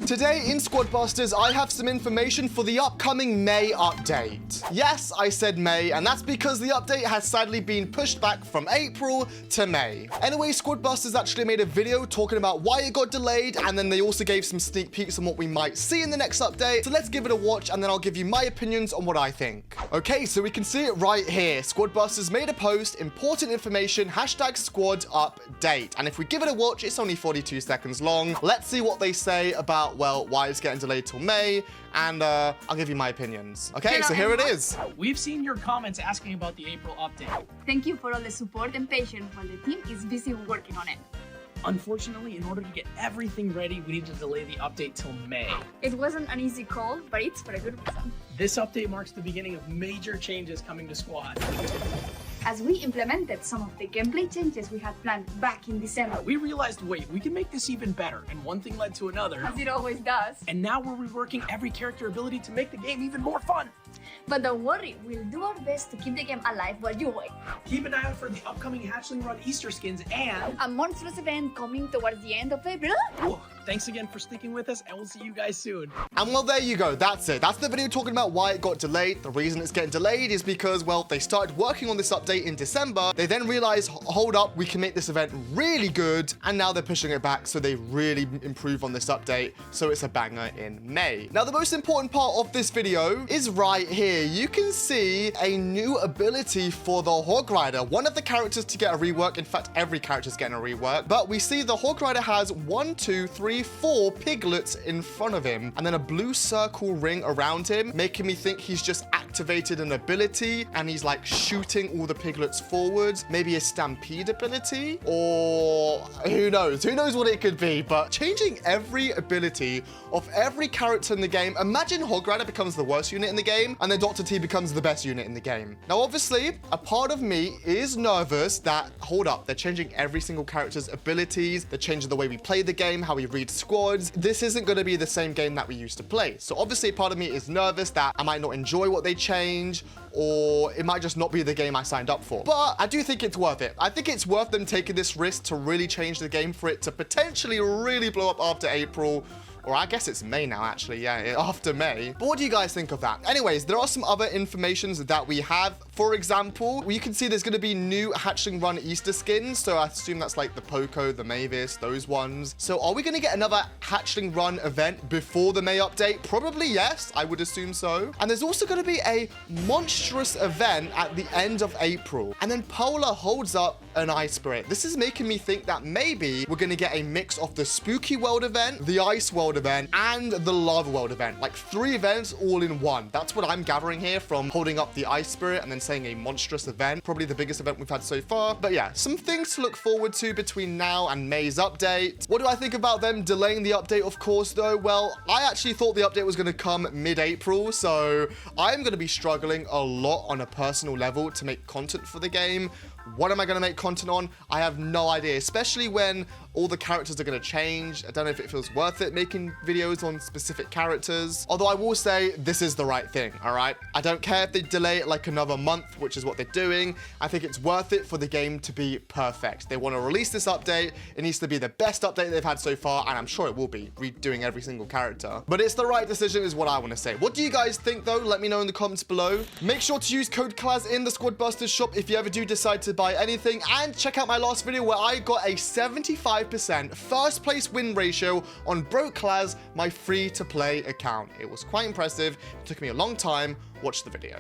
Today in Squad Busters, I have some information for the upcoming May update. Yes, I said May, and that's because the update has sadly been pushed back from April to May. Anyway, Squad Busters actually made a video talking about why it got delayed, and then they also gave some sneak peeks on what we might see in the next update. So let's give it a watch, and then I'll give you my opinions on what I think. Okay, so we can see it right here. Squad Busters made a post, important information, #squad update. And if we give it a watch, it's only 42 seconds long. Let's see what they say about, well, why it's getting delayed till May, and I'll give you my opinions. Okay, so here it is. We've seen your comments asking about the April update. Thank you for all the support and patience while the team is busy working on it. Unfortunately, in order to get everything ready, we need to delay the update till May. It wasn't an easy call, but it's for a good reason. This update marks the beginning of major changes coming to Squad. As we implemented some of the gameplay changes we had planned back in December, We realized, wait, we can make this even better, and one thing led to another. as it always does. And now we're reworking every character ability to make the game even more fun. But don't worry, we'll do our best to keep the game alive while you wait. Keep an eye out for the upcoming Hatchling Run Easter skins and... A monstrous event coming towards the end of April. Whoa, thanks again for sticking with us, and we'll see you guys soon. And well, there you go. That's it. That's the video talking about why it got delayed. The reason it's getting delayed is because, well, they started working on this update in December. They then realized, hold up, we can make this event really good. And now they're pushing it back, so they really improve on this update. So it's a banger in May. Now, the most important part of this video is right here. You can see a new ability for the Hog Rider. One of the characters to get a rework. In fact, every character is getting a rework. But we see the Hog Rider has 1, 2, 3, 4 piglets in front of him, and then a blue circle ring around him, making me think he's just activated an ability and he's like shooting all the piglets forwards. Maybe a stampede ability, or who knows? Who knows what it could be? But changing every ability of every character in the game. Imagine Hog Rider becomes the worst unit in the game, and then Dr. T becomes the best unit in the game. Now, obviously, a part of me is nervous that, hold up, they're changing every single character's abilities. They're changing the way we play the game, how we read squads. This isn't going to be the same game that we used to play. So obviously, part of me is nervous that I might not enjoy what they change, or it might just not be the game I signed up for. But I do think it's worth it. I think it's worth them taking this risk to really change the game for it to potentially really blow up after April. Or I guess it's May now, actually. Yeah, after May. But what do you guys think of that? Anyways, there are some other informations that we have. For example, you can see there's going to be new Hatchling Run Easter skins. So I assume that's like the Poco, the Mavis, those ones. So are we going to get another Hatchling Run event before the May update? Probably yes, I would assume so. And there's also going to be a monstrous event at the end of April. And then Polar holds up an Ice Spirit. This is making me think that maybe we're going to get a mix of the Spooky World event, the Ice World event, and the Lava World event. Like 3 events all in one. That's what I'm gathering here from holding up the Ice Spirit and then saying a monstrous event. Probably the biggest event we've had so far. But yeah, some things to look forward to between now and May's update. What do I think about them delaying the update, of course, though? Well, I actually thought the update was going to come mid-April, so I'm going to be struggling a lot on a personal level to make content for the game. What am I going to make content on? I have no idea, especially when all the characters are going to change. I don't know if it feels worth it making videos on specific characters. Although I will say this is the right thing, all right? I don't care if they delay it like another month, which is what they're doing. I think it's worth it for the game to be perfect. They want to release this update. It needs to be the best update they've had so far, and I'm sure it will be, redoing every single character. But it's the right decision is what I want to say. What do you guys think, though? Let me know in the comments below. Make sure to use code Claz in the Squad Busters shop if you ever do decide to buy anything, and check out my last video where I got a 75% first place win ratio on Broke Claz, my free to play account. It was quite impressive. It took me a long time. Watch the video.